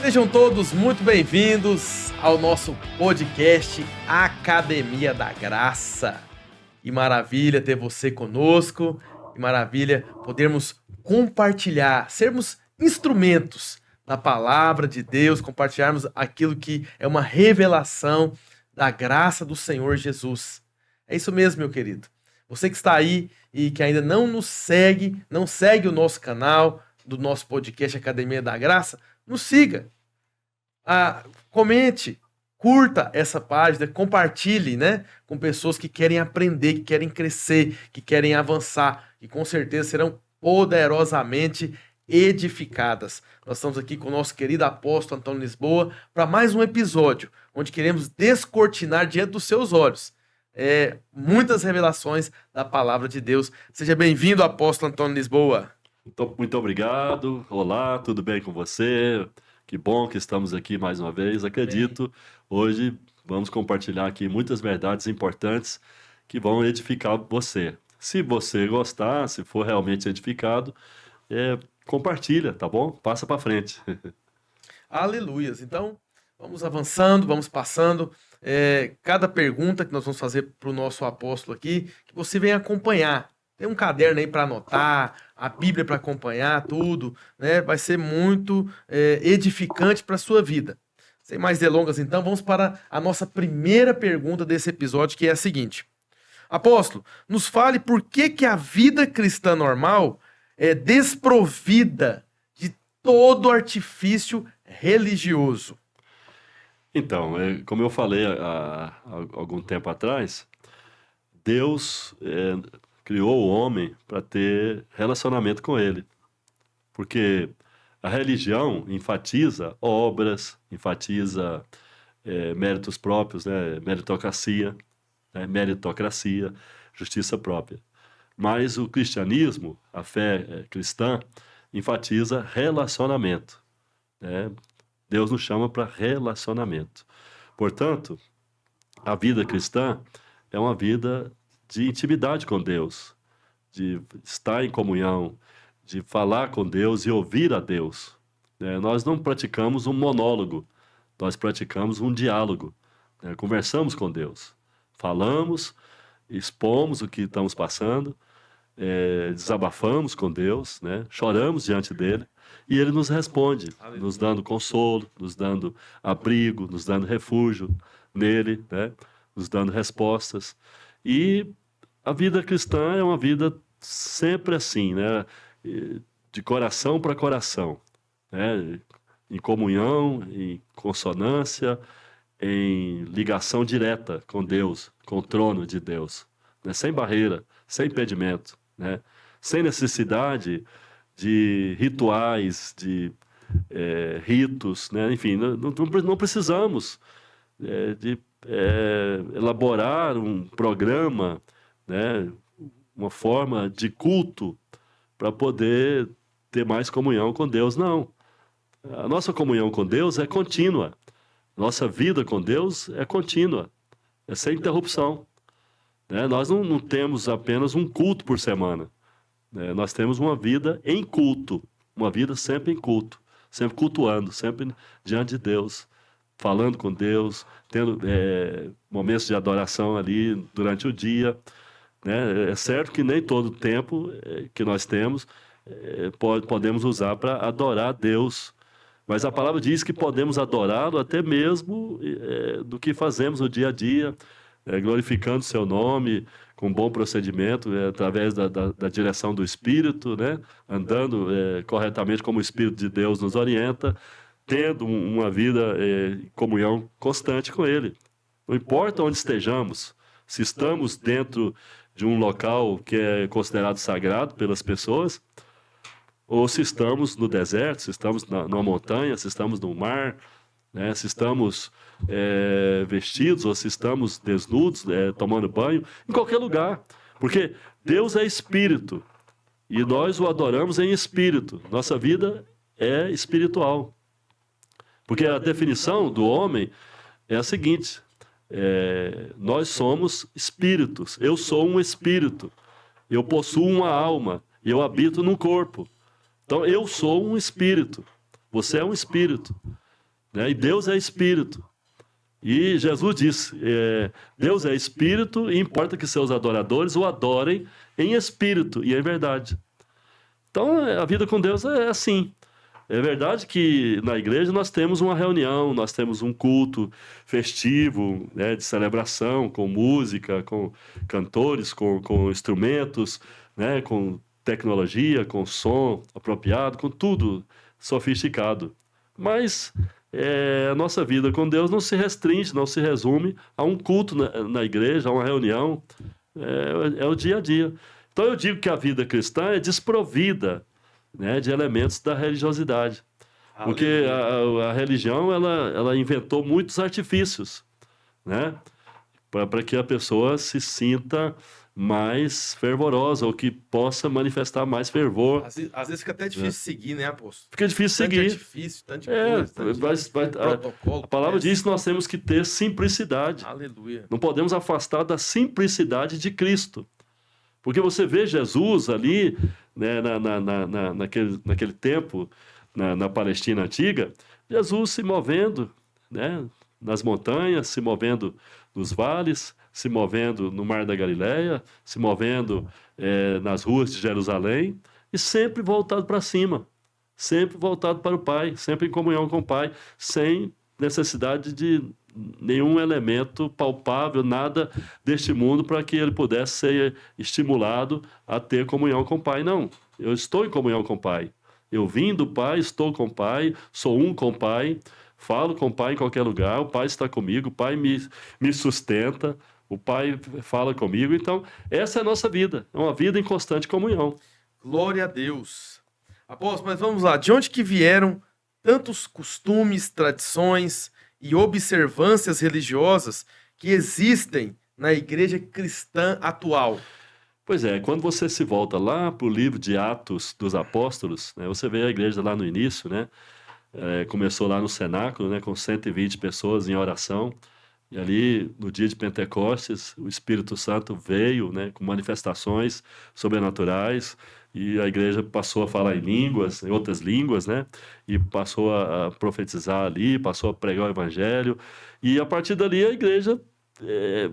Sejam todos muito bem-vindos ao nosso podcast Academia da Graça. Que maravilha ter você conosco, que maravilha podermos compartilhar, sermos instrumentos da palavra de Deus, compartilharmos aquilo que é uma revelação da graça do Senhor Jesus. É isso mesmo, meu querido. Você que está aí e que ainda não nos segue, não segue o nosso canal do nosso podcast Academia da Graça, nos siga. Comente, curta essa página, compartilhe, né, com pessoas que querem aprender, que querem crescer, que querem avançar e com certeza serão poderosamente edificadas. Nós estamos aqui com o nosso querido apóstolo Antônio Lisboa para mais um episódio onde queremos descortinar diante dos seus olhos muitas revelações da palavra de Deus. Seja bem-vindo, apóstolo Antônio Lisboa. Muito obrigado. Olá, tudo bem com você? Que bom que estamos aqui mais uma vez. Acredito, hoje vamos compartilhar aqui muitas verdades importantes que vão edificar você. Se você gostar, se for realmente edificado, compartilha, tá bom? Passa para frente. Aleluias. Então, vamos avançando, vamos passando. Cada pergunta que nós vamos fazer para o nosso apóstolo aqui, que você venha acompanhar. Tem um caderno aí para anotar, a Bíblia para acompanhar, tudo, né? Vai ser muito edificante para a sua vida. Sem mais delongas, então, vamos para a nossa primeira pergunta desse episódio, que é a seguinte. Apóstolo, nos fale por que a vida cristã normal é desprovida de todo artifício religioso. Então, como eu falei há algum tempo atrás, Deus criou o homem para ter relacionamento com ele. Porque a religião enfatiza obras, enfatiza méritos próprios, né? Meritocracia, justiça própria. Mas o cristianismo, a fé cristã, enfatiza relacionamento, né? Deus nos chama para relacionamento. Portanto, a vida cristã é uma vida de intimidade com Deus, de estar em comunhão, de falar com Deus e ouvir a Deus. Nós não praticamos um monólogo, nós praticamos um diálogo. Conversamos com Deus, falamos, expomos o que estamos passando, desabafamos com Deus, né? Choramos diante dele e ele nos responde, nos dando consolo, nos dando abrigo, nos dando refúgio nele, né? Nos dando respostas. E a vida cristã é uma vida sempre assim, né? De coração para coração, né? Em comunhão, em consonância, em ligação direta com Deus, com o trono de Deus, né? Sem barreira, sem impedimento, né? Sem necessidade de rituais, de ritos, né? Enfim, não precisamos de elaborar um programa, né? Uma forma de culto para poder ter mais comunhão com Deus. Não. A nossa comunhão com Deus é contínua. Nossa vida com Deus é contínua. É sem interrupção. Nós não temos apenas um culto por semana. Nós temos uma vida em culto. Uma vida sempre em culto. Sempre cultuando, sempre diante de Deus. Falando com Deus, tendo momentos de adoração ali durante o dia. É certo que nem todo o tempo que nós temos podemos usar para adorar a Deus, mas a palavra diz que podemos adorá-lo até mesmo do que fazemos no dia a dia, glorificando o seu nome, com bom procedimento, através da direção do Espírito, né? Andando corretamente como o Espírito de Deus nos orienta, tendo uma vida em comunhão constante com Ele. Não importa onde estejamos, se estamos dentro de um local que é considerado sagrado pelas pessoas, ou se estamos no deserto, se estamos numa montanha, se estamos no mar, né? Se estamos vestidos ou se estamos desnudos, tomando banho, em qualquer lugar. Porque Deus é Espírito e nós o adoramos em Espírito. Nossa vida é espiritual. Porque a definição do homem é a seguinte: nós somos espíritos. Eu sou um espírito. Eu possuo uma alma. E eu habito num corpo. Então, eu sou um espírito. Você é um espírito. né? E Deus é espírito. E Jesus disse, Deus é espírito e importa que seus adoradores o adorem em espírito e em verdade. Então, a vida com Deus é assim. É verdade que na igreja nós temos uma reunião, nós temos um culto festivo, né, de celebração, com música, com cantores, com instrumentos, né, com tecnologia, com som apropriado, com tudo sofisticado. Mas a nossa vida com Deus não se restringe, não se resume a um culto na igreja, a uma reunião. É o dia a dia. Então eu digo que a vida cristã é desprovida, né, de elementos da religiosidade. Porque a religião ela inventou muitos artifícios, né, para que a pessoa se sinta mais fervorosa, ou que possa manifestar mais fervor. Às vezes fica até difícil seguir, né, apóstolo? Fica difícil Tanto seguir. É difícil, tanto de coisa, tanto de protocolo. A palavra diz que nós temos que ter simplicidade. Aleluia. Não podemos afastar da simplicidade de Cristo. Porque você vê Jesus ali, né, naquele tempo, na Palestina antiga, Jesus se movendo, né, nas montanhas, se movendo nos vales, se movendo no Mar da Galileia, se movendo nas ruas de Jerusalém, e sempre voltado para cima, sempre voltado para o Pai, sempre em comunhão com o Pai, sem necessidade de nenhum elemento palpável, nada deste mundo para que ele pudesse ser estimulado a ter comunhão com o Pai. Não, eu estou em comunhão com o Pai. Eu vim do Pai, estou com o Pai, sou um com o Pai, falo com o Pai em qualquer lugar, o Pai está comigo, o Pai me sustenta, o Pai fala comigo. Então, essa é a nossa vida, é uma vida em constante comunhão. Glória a Deus. Apóstolo, mas vamos lá, de onde que vieram tantos costumes, tradições e observâncias religiosas que existem na igreja cristã atual? Pois é, quando você se volta lá para o livro de Atos dos Apóstolos, né, você vê a igreja lá no início, né? Começou lá no cenáculo, né, com 120 pessoas em oração, e ali no dia de Pentecostes o Espírito Santo veio, né, com manifestações sobrenaturais, e a igreja passou a falar em línguas, em outras línguas, né, e passou a profetizar ali, passou a pregar o evangelho, e a partir dali a igreja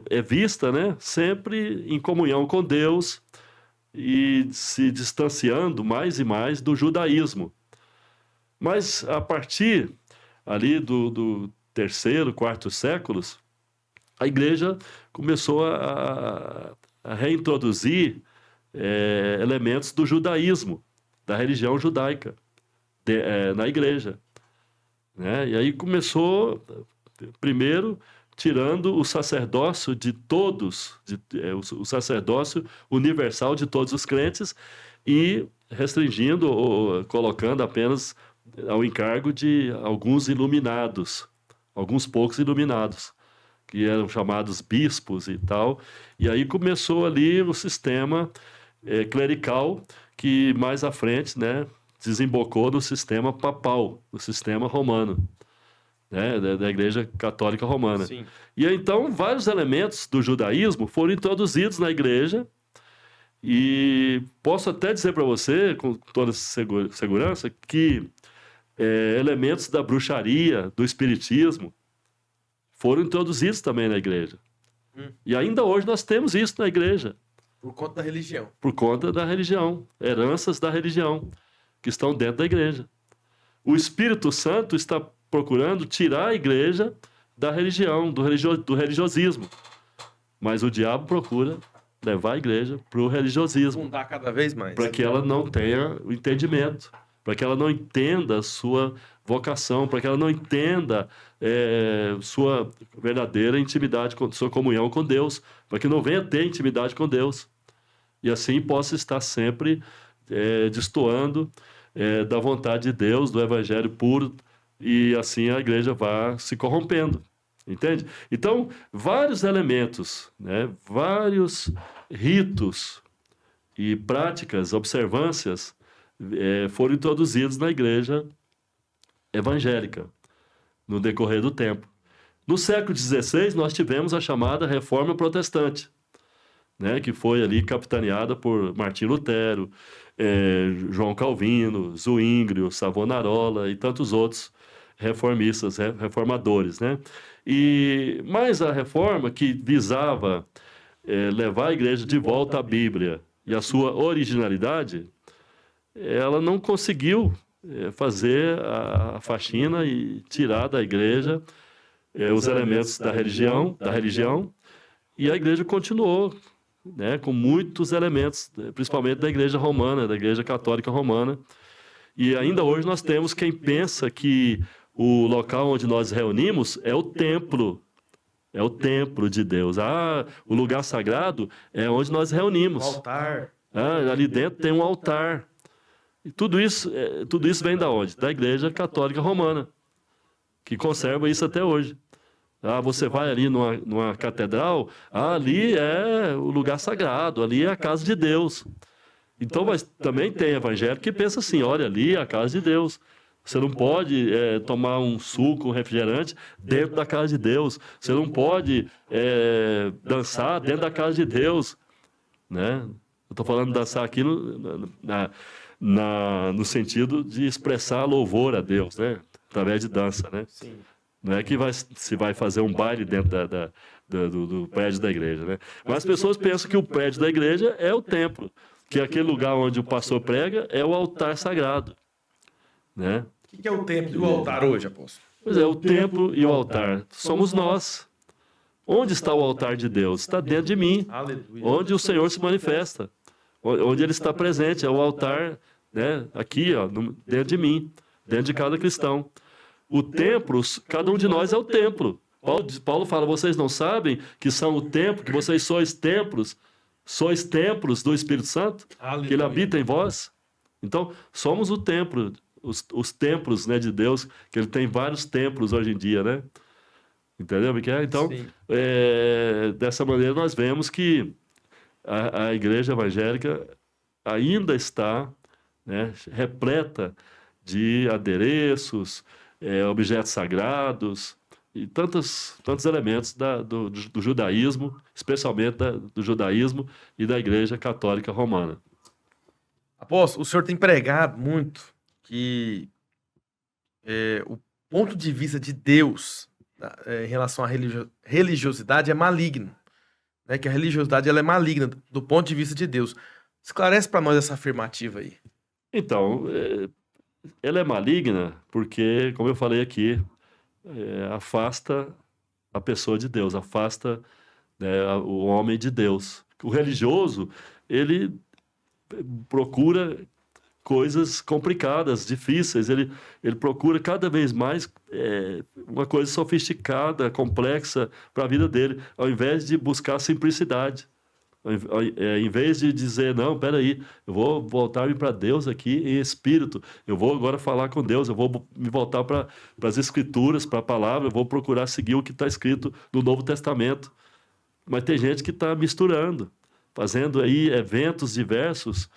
é vista, né, sempre em comunhão com Deus e se distanciando mais e mais do judaísmo. Mas a partir ali do terceiro, quarto séculos, a igreja começou a reintroduzir elementos do judaísmo, da religião judaica, na igreja, né? E aí começou, primeiro, tirando o sacerdócio de todos, o sacerdócio universal de todos os crentes, e restringindo ou colocando apenas ao encargo de alguns iluminados, alguns poucos iluminados, que eram chamados bispos e tal. E aí começou ali o sistema clerical, que mais à frente, né, desembocou no sistema papal, no sistema romano, né, da Igreja Católica Romana. Sim. E então vários elementos do judaísmo foram introduzidos na igreja, e posso até dizer para você, com toda segurança, que elementos da bruxaria, do espiritismo, foram introduzidos também na igreja. E ainda hoje nós temos isso na igreja. Por conta da religião. Por conta da religião, heranças da religião, que estão dentro da igreja. O Espírito Santo está procurando tirar a igreja da religião, do religiosismo. Mas o diabo procura levar a igreja para o religiosismo. Fundar cada vez mais. Para que ela não tenha o entendimento, para que ela não entenda a sua vocação, para que ela não entenda sua verdadeira intimidade, sua comunhão com Deus, para que não venha ter intimidade com Deus. E assim possa estar sempre destoando da vontade de Deus, do evangelho puro, e assim a igreja vai se corrompendo. Entende? Então, vários elementos, né, vários ritos e práticas, observâncias, foram introduzidos na igreja evangélica no decorrer do tempo. No século XVI, nós tivemos a chamada Reforma Protestante, né, que foi ali capitaneada por Martim Lutero, João Calvino, Zwinglio, Savonarola e tantos outros reformistas, reformadores, né? Mas a reforma que visava levar a igreja de volta à Bíblia e à sua originalidade, ela não conseguiu fazer a faxina e tirar da igreja os elementos da religião, e a igreja continuou, né, com muitos elementos, principalmente da igreja romana, da igreja católica romana. E ainda hoje nós temos quem pensa que o local onde nós reunimos é o templo de Deus. O lugar sagrado é onde nós reunimos. O altar. Ali dentro tem um altar. E tudo isso vem da onde? Da igreja católica romana, que conserva isso até hoje. Você vai ali numa catedral, ali é o lugar sagrado, ali é a casa de Deus. Então, mas também tem evangélico que pensa assim, olha, ali é a casa de Deus. Você não pode tomar um suco, um refrigerante dentro da casa de Deus. Você não pode dançar dentro da casa de Deus. Né? Eu estou falando dançar aqui no sentido de expressar louvor a Deus, né? Através de dança, né? Sim. Não é que se vai fazer um baile dentro do prédio da igreja, né? Mas as pessoas pensam que o prédio da igreja é o templo, que aquele lugar onde o pastor prega é o altar sagrado, né? O que é o templo e o altar hoje, apóstolo? Pois é, o templo e o altar somos nós. Onde está o altar de Deus? Está dentro de mim. Aleluia. Onde o Senhor se manifesta. Onde Ele está presente. É o altar, né, aqui, ó, dentro de mim, dentro de cada cristão. O templo, cada um de nós é o templo. Paulo fala, vocês não sabem que são o templo, que vocês sois templos do Espírito Santo, Aleluia. que Ele habita em vós? Então, somos o templo, os templos, né, de Deus, que Ele tem vários templos hoje em dia, né? Entendeu, Miquel? Então, dessa maneira nós vemos que a igreja evangélica ainda está, né, repleta de adereços, objetos sagrados e tantos elementos do judaísmo, especialmente do judaísmo e da Igreja Católica Romana. Apóstolo, o senhor tem pregado muito que o ponto de vista de Deus em relação à religiosidade é maligno, né? Que a religiosidade ela é maligna do ponto de vista de Deus. Esclarece para nós essa afirmativa aí. Então, ela é maligna porque, como eu falei aqui, afasta a pessoa de Deus, afasta, né, o homem de Deus. O religioso, ele procura coisas complicadas, difíceis, ele procura cada vez mais uma coisa sofisticada, complexa para a vida dele, ao invés de buscar simplicidade. Em vez de dizer, não, peraí, eu vou voltar-me para Deus aqui em espírito, eu vou agora falar com Deus, eu vou me voltar para as Escrituras, para a palavra, eu vou procurar seguir o que está escrito no Novo Testamento. Mas tem gente que está misturando, fazendo aí eventos diversos,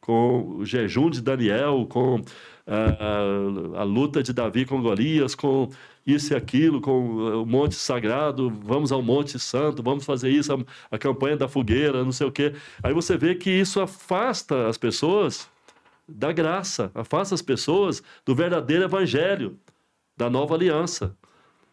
com o jejum de Daniel, com a luta de Davi com Golias, com isso e aquilo, com o Monte Sagrado, vamos ao Monte Santo, vamos fazer isso, a campanha da fogueira, não sei o quê. Aí você vê que isso afasta as pessoas da graça, afasta as pessoas do verdadeiro evangelho, da nova aliança,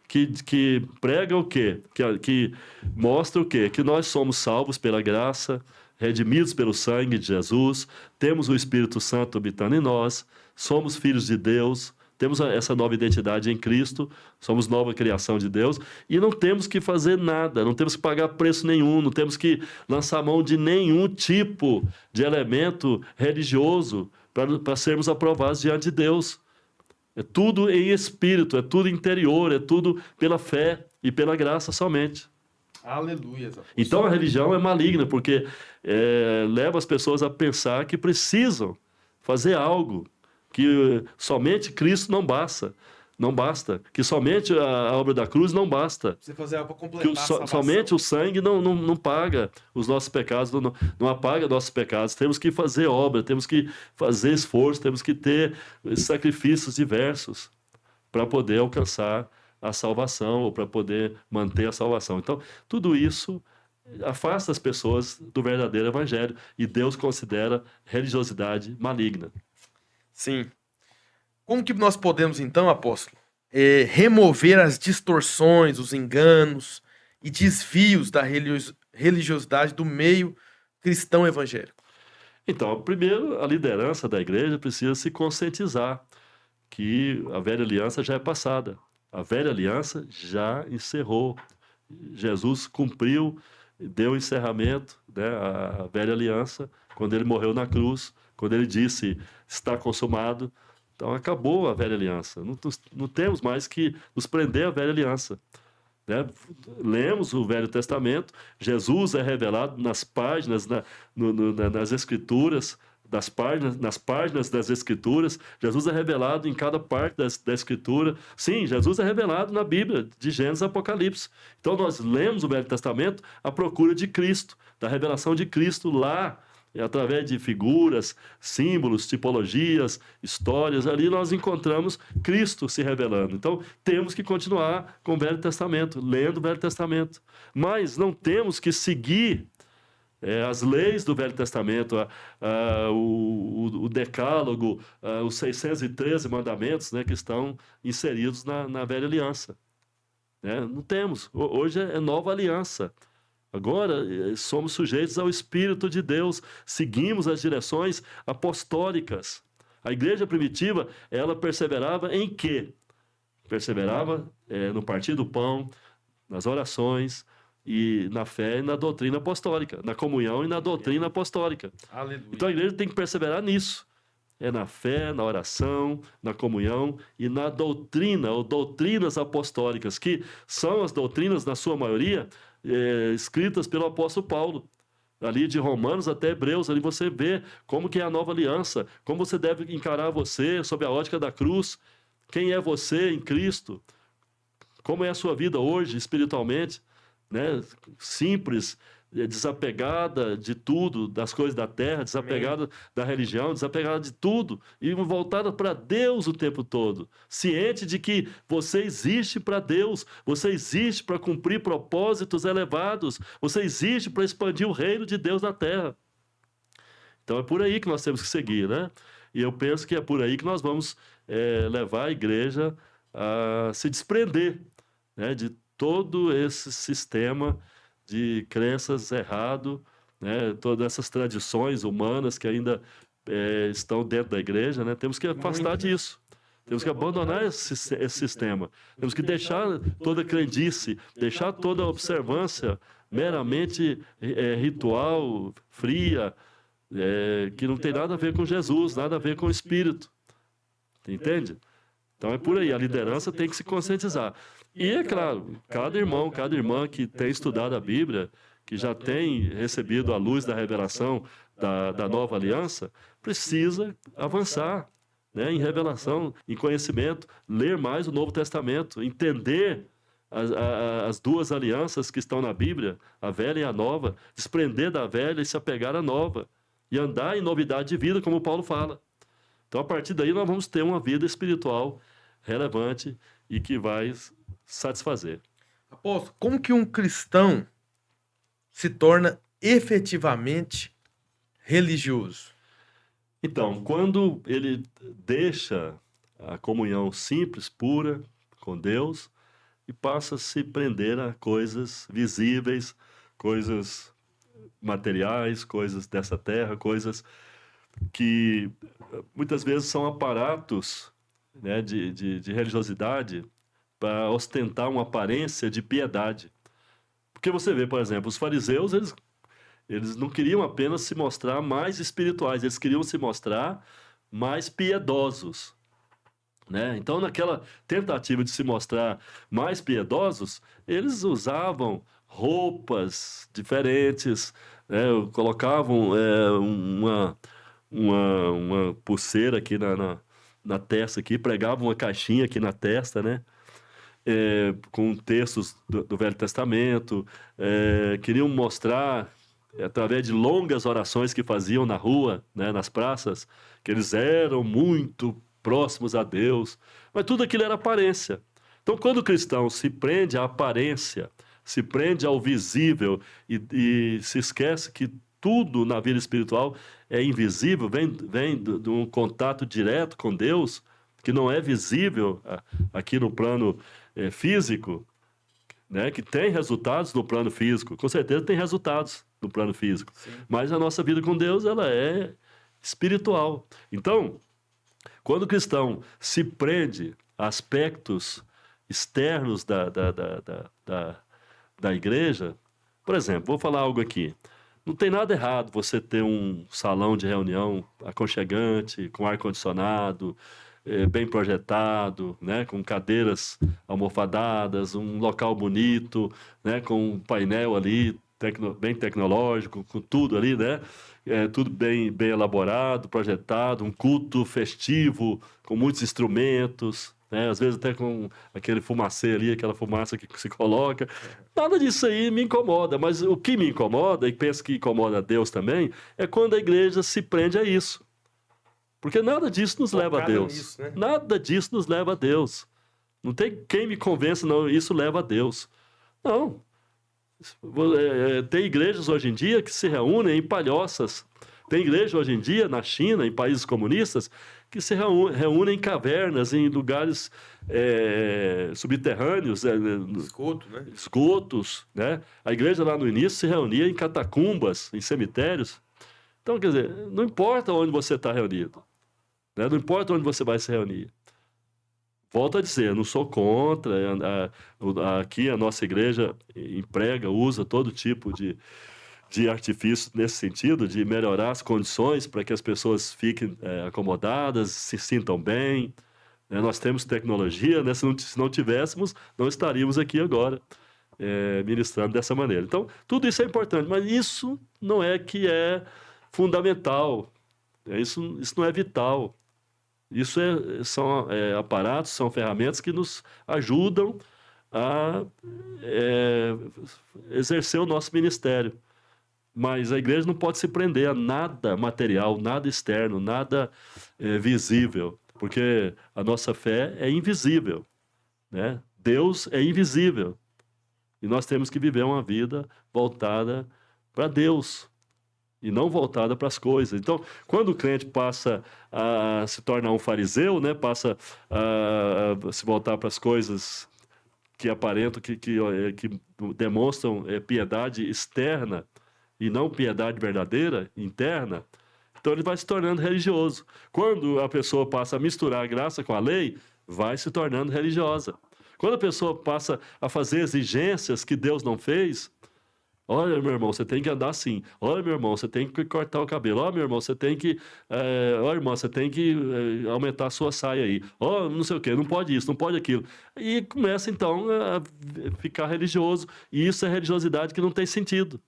que prega o quê? Que mostra o quê? Que nós somos salvos pela graça, redimidos pelo sangue de Jesus, temos o Espírito Santo habitando em nós, somos filhos de Deus, temos essa nova identidade em Cristo, somos nova criação de Deus, e não temos que fazer nada, não temos que pagar preço nenhum, não temos que lançar mão de nenhum tipo de elemento religioso para sermos aprovados diante de Deus. É tudo em espírito, é tudo interior, é tudo pela fé e pela graça somente. Aleluia. Então a religião é maligna, porque leva as pessoas a pensar que precisam fazer algo, que somente Cristo não basta, que somente a obra da cruz não basta, você fazer algo para completar que a salvação. somente o sangue não paga os nossos pecados, não apaga nossos pecados. Temos que fazer obra, temos que fazer esforço, temos que ter sacrifícios diversos para poder alcançar a salvação ou para poder manter a salvação. Então, tudo isso afasta as pessoas do verdadeiro evangelho e Deus considera religiosidade maligna. Sim. Como que nós podemos, então, apóstolo, remover as distorções, os enganos e desvios da religiosidade do meio cristão evangélico? Então, primeiro, a liderança da igreja precisa se conscientizar que a velha aliança já é passada. A velha aliança já encerrou. Jesus cumpriu, deu encerramento, né, à velha aliança, quando ele morreu na cruz, quando ele disse, está consumado. Então, acabou a velha aliança. Não temos mais que nos prender à velha aliança. Né? Lemos o Velho Testamento, Jesus é revelado nas páginas, nas Escrituras, nas páginas das Escrituras. Jesus é revelado em cada parte da Escritura. Sim, Jesus é revelado na Bíblia, de Gênesis a Apocalipse. Então nós lemos o Velho Testamento à procura de Cristo, da revelação de Cristo lá, através de figuras, símbolos, tipologias, histórias. Ali nós encontramos Cristo se revelando. Então temos que continuar com o Velho Testamento, lendo o Velho Testamento. Mas não temos que seguir as leis do Velho Testamento, o Decálogo, os 613 mandamentos, né, que estão inseridos na Velha Aliança. Né? Não temos. Hoje é nova aliança. Agora somos sujeitos ao Espírito de Deus, seguimos as direções apostólicas. A igreja primitiva, ela perseverava em quê? Perseverava no partir do pão, nas orações, e na fé e na doutrina apostólica, na comunhão e na doutrina apostólica. Aleluia. Então a igreja tem que perseverar nisso. É na fé, na oração, na comunhão e na doutrina, ou doutrinas apostólicas, que são as doutrinas, na sua maioria, escritas pelo apóstolo Paulo. Ali de Romanos até Hebreus, ali você vê como que é a nova aliança, como você deve encarar você sob a ótica da cruz, quem é você em Cristo, como é a sua vida hoje espiritualmente, né? Simples, desapegada de tudo, das coisas da terra, desapegada da religião, desapegada de tudo e voltada para Deus o tempo todo, ciente de que você existe para Deus, você existe para cumprir propósitos elevados, você existe para expandir o reino de Deus na terra. Então é por aí que nós temos que seguir, né? E eu penso que é por aí que nós vamos levar a igreja a se desprender, né, de todo esse sistema de crenças errado, né? Todas essas tradições humanas que ainda estão dentro da igreja, né? Temos que afastar disso. Temos que abandonar esse sistema. Temos que deixar toda crendice, deixar toda observância meramente ritual, fria, que não tem nada a ver com Jesus, nada a ver com o Espírito. Entende? Então é por aí, a liderança tem que se conscientizar. E é claro, cada irmão, cada irmã que tem estudado a Bíblia, que já tem recebido a luz da revelação da nova aliança, precisa avançar, né, em revelação, em conhecimento, ler mais o Novo Testamento, entender as duas alianças que estão na Bíblia, a velha e a nova, desprender da velha e se apegar à nova, e andar em novidade de vida, como Paulo fala. Então, a partir daí, nós vamos ter uma vida espiritual relevante e que vai satisfazer. Apóstolo, como que um cristão se torna efetivamente religioso? Então, quando ele deixa a comunhão simples, pura com Deus e passa a se prender a coisas visíveis, coisas materiais, coisas dessa terra, coisas que muitas vezes são aparatos, né, de religiosidade para ostentar uma aparência de piedade. Porque você vê, por exemplo, os fariseus, eles não queriam apenas se mostrar mais espirituais, eles queriam se mostrar mais piedosos. Né? Então, naquela tentativa de se mostrar mais piedosos, eles usavam roupas diferentes, né? Colocavam uma pulseira aqui na testa, aqui, pregavam uma caixinha aqui na testa, né? Com textos do Velho Testamento, queriam mostrar, através de longas orações que faziam na rua, né, nas praças, que eles eram muito próximos a Deus, mas tudo aquilo era aparência. Então, quando o cristão se prende à aparência, se prende ao visível e se esquece que tudo na vida espiritual é invisível, vem de um contato direto com Deus, que não é visível aqui no plano físico, né, que tem resultados no plano físico. Com certeza tem resultados no plano físico. Sim. Mas a nossa vida com Deus, ela é espiritual. Então, quando o cristão se prende a aspectos externos da igreja, por exemplo, vou falar algo aqui. Não tem nada errado você ter um salão de reunião aconchegante, com ar-condicionado, bem projetado, né, com cadeiras almofadadas, um local bonito, né, com um painel ali bem tecnológico, com tudo ali, né, tudo bem elaborado, projetado, um culto festivo, com muitos instrumentos, né, às vezes até com aquele fumacê ali, aquela fumaça que se coloca. Nada disso aí me incomoda, mas o que me incomoda, e penso que incomoda a Deus também, é quando a igreja se prende a isso. Porque nada disso nos leva a Deus. Nisso, né? Nada disso nos leva a Deus. Não tem quem me convença, não, isso leva a Deus. Não. Tem igrejas hoje em dia que se reúnem em palhoças. Tem igreja hoje em dia, na China, em países comunistas, que se reúnem em cavernas, em lugares subterrâneos. Esgoto, né? Esgotos, né? A igreja lá no início se reunia em catacumbas, em cemitérios. Então, quer dizer, não importa onde você está reunido, né? Não importa onde você vai se reunir. Volto a dizer, não sou contra. Aqui a nossa igreja usa todo tipo de artifício nesse sentido, de melhorar as condições para que as pessoas fiquem acomodadas, se sintam bem. Né? Nós temos tecnologia, né? Se não tivéssemos, não estaríamos aqui agora ministrando dessa maneira. Então, tudo isso é importante, mas isso não é que é fundamental. Isso não é vital. Isso são aparatos, são ferramentas que nos ajudam a exercer o nosso ministério. Mas a igreja não pode se prender a nada material, nada externo, nada visível, porque a nossa fé é invisível, né? Deus é invisível. E nós temos que viver uma vida voltada para Deus e não voltada para as coisas. Então, quando o crente passa a se tornar um fariseu, né, passa a se voltar para as coisas que aparentam, que demonstram piedade externa e não piedade verdadeira, interna, então ele vai se tornando religioso. Quando a pessoa passa a misturar a graça com a lei, vai se tornando religiosa. Quando a pessoa passa a fazer exigências que Deus não fez, olha, meu irmão, você tem que andar assim. Olha, meu irmão, você tem que cortar o cabelo. Olha, meu irmão, você tem que... olha, irmão, você tem que aumentar a sua saia aí. Olha, não sei o quê, não pode isso, não pode aquilo. E começa, então, a ficar religioso. E isso é religiosidade que não tem sentido.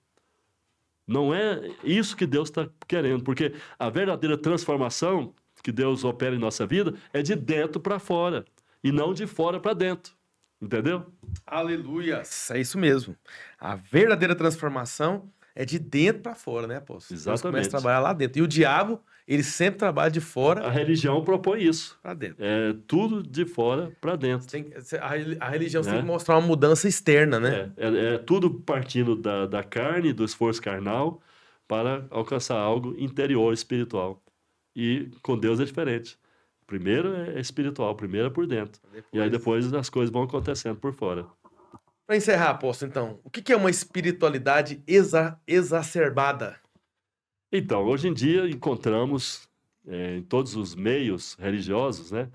Não é isso que Deus está querendo, porque a verdadeira transformação que Deus opera em nossa vida é de dentro para fora, e não de fora para dentro. Entendeu? Aleluia! É isso mesmo. A verdadeira transformação é de dentro para fora, né, apóstolo? Exatamente. Deus começa a trabalhar lá dentro. E o diabo, ele sempre trabalha de fora A religião propõe isso. para dentro. É tudo de fora para dentro. A religião Né? tem que mostrar uma mudança externa, né? É tudo partindo da carne, do esforço carnal, para alcançar algo interior, espiritual. E com Deus é diferente. Primeiro é espiritual, primeiro é por dentro. E aí depois as coisas vão acontecendo por fora. Para encerrar, apóstolo, então, o que é uma espiritualidade exacerbada? Então, hoje em dia encontramos em todos os meios religiosos, né,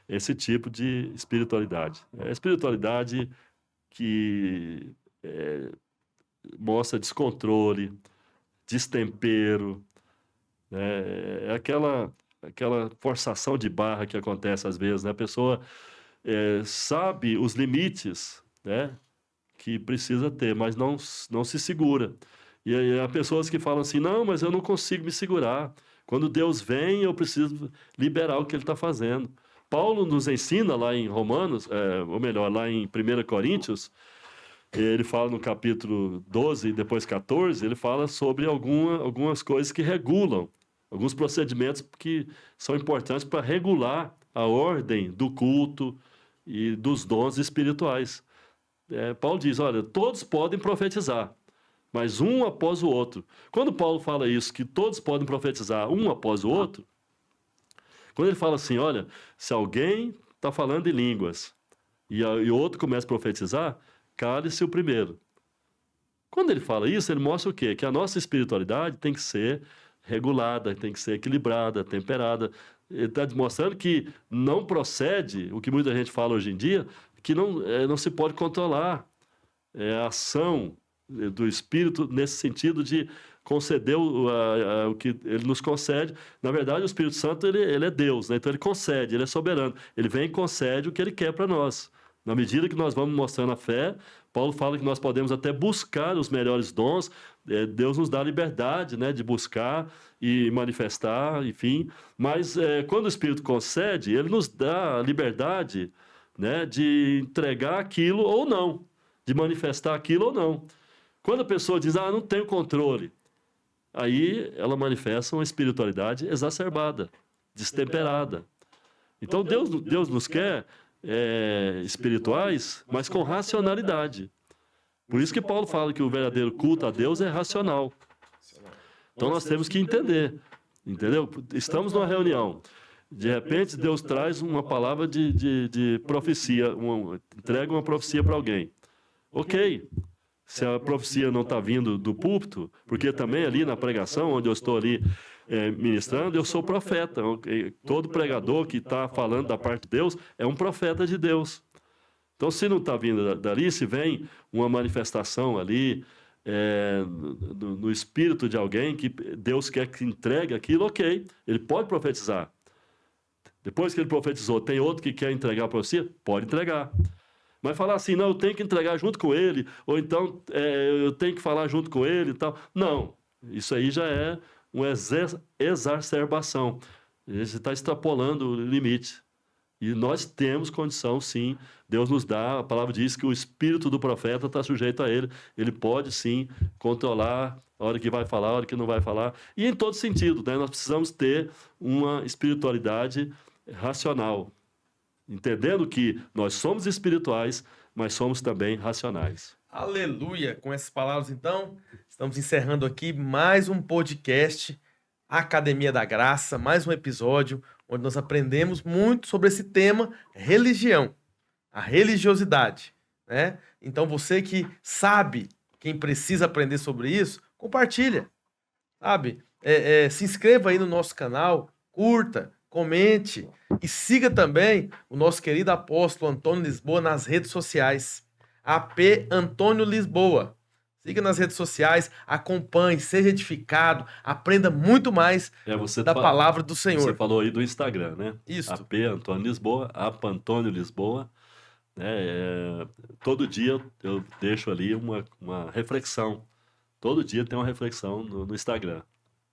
esse tipo de espiritualidade. É a espiritualidade que mostra descontrole, destempero, né, é aquela forçação de barra que acontece às vezes, né? A pessoa sabe os limites, né, que precisa ter, mas não se segura. E aí há pessoas que falam assim, não, mas eu não consigo me segurar. Quando Deus vem, eu preciso liberar o que Ele está fazendo. Paulo nos ensina lá em Romanos, ou melhor, lá em 1 Coríntios, ele fala no capítulo 12 e depois 14, ele fala sobre algumas coisas que regulam, alguns procedimentos que são importantes para regular a ordem do culto e dos dons espirituais. Paulo diz, olha, todos podem profetizar, mas um após o outro. Quando Paulo fala isso, que todos podem profetizar um após o outro, Quando ele fala assim, olha, se alguém está falando em línguas e outro começa a profetizar, cale-se o primeiro. Quando ele fala isso, ele mostra o quê? Que a nossa espiritualidade tem que ser regulada, tem que ser equilibrada, temperada. Ele está mostrando que não procede, o que muita gente fala hoje em dia, que não se pode controlar a ação do Espírito nesse sentido de conceder o que ele nos concede. Na verdade, o Espírito Santo ele é Deus, né? Então ele concede, ele é soberano. Ele vem e concede o que ele quer para nós. Na medida que nós vamos mostrando a fé, Paulo fala que nós podemos até buscar os melhores dons. Deus nos dá a liberdade, né, de buscar e manifestar, enfim. Mas quando o Espírito concede, ele nos dá a liberdade, né, de entregar aquilo ou não, de manifestar aquilo ou não. Quando a pessoa diz, não tenho controle, aí ela manifesta uma espiritualidade exacerbada, destemperada. Então Deus nos quer espirituais, mas com racionalidade. Por isso que Paulo fala que o verdadeiro culto a Deus é racional. Então nós temos que entender, entendeu? Estamos numa reunião. De repente, Deus traz uma palavra de profecia, entrega uma profecia para alguém. Ok. Se a profecia não está vindo do púlpito, porque também ali na pregação, onde eu estou ali ministrando, eu sou profeta. Todo pregador que está falando da parte de Deus é um profeta de Deus. Então, se não está vindo dali, se vem uma manifestação ali no espírito de alguém que Deus quer que entregue aquilo, ok, ele pode profetizar. Depois que ele profetizou, tem outro que quer entregar a profecia? Pode entregar. Mas falar assim, não, eu tenho que entregar junto com ele, ou então eu tenho que falar junto com ele e tal. Não, isso aí já é uma exacerbação. Você está extrapolando o limite. E nós temos condição, sim. Deus nos dá, a palavra diz que o espírito do profeta está sujeito a ele. Ele pode, sim, controlar a hora que vai falar, a hora que não vai falar. E em todo sentido, né? Nós precisamos ter uma espiritualidade racional, entendendo que nós somos espirituais, mas somos também racionais. Aleluia! Com essas palavras, então, estamos encerrando aqui mais um podcast Academia da Graça, mais um episódio onde nós aprendemos muito sobre esse tema religião, a religiosidade, né? Então você que sabe quem precisa aprender sobre isso, compartilha, sabe? Se inscreva aí no nosso canal, curta, comente e siga também o nosso querido apóstolo Antônio Lisboa nas redes sociais. AP Antônio Lisboa. Siga nas redes sociais, acompanhe, seja edificado, aprenda muito mais da palavra do Senhor. Você falou aí do Instagram, né? Isso. AP Antônio Lisboa, AP Antônio Lisboa. Todo dia eu deixo ali uma reflexão. Todo dia tem uma reflexão no Instagram.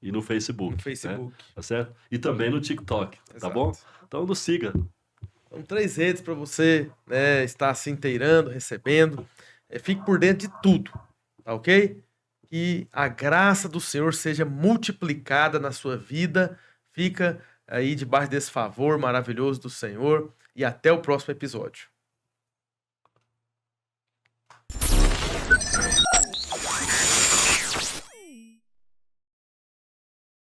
E no Facebook. No Facebook. Né? Tá certo? E também no TikTok, Exato. Tá bom? Então nos siga. São 3 redes para você, né, estar se inteirando, recebendo. Fique por dentro de tudo, tá ok? Que a graça do Senhor seja multiplicada na sua vida. Fica aí debaixo desse favor maravilhoso do Senhor. E até o próximo episódio.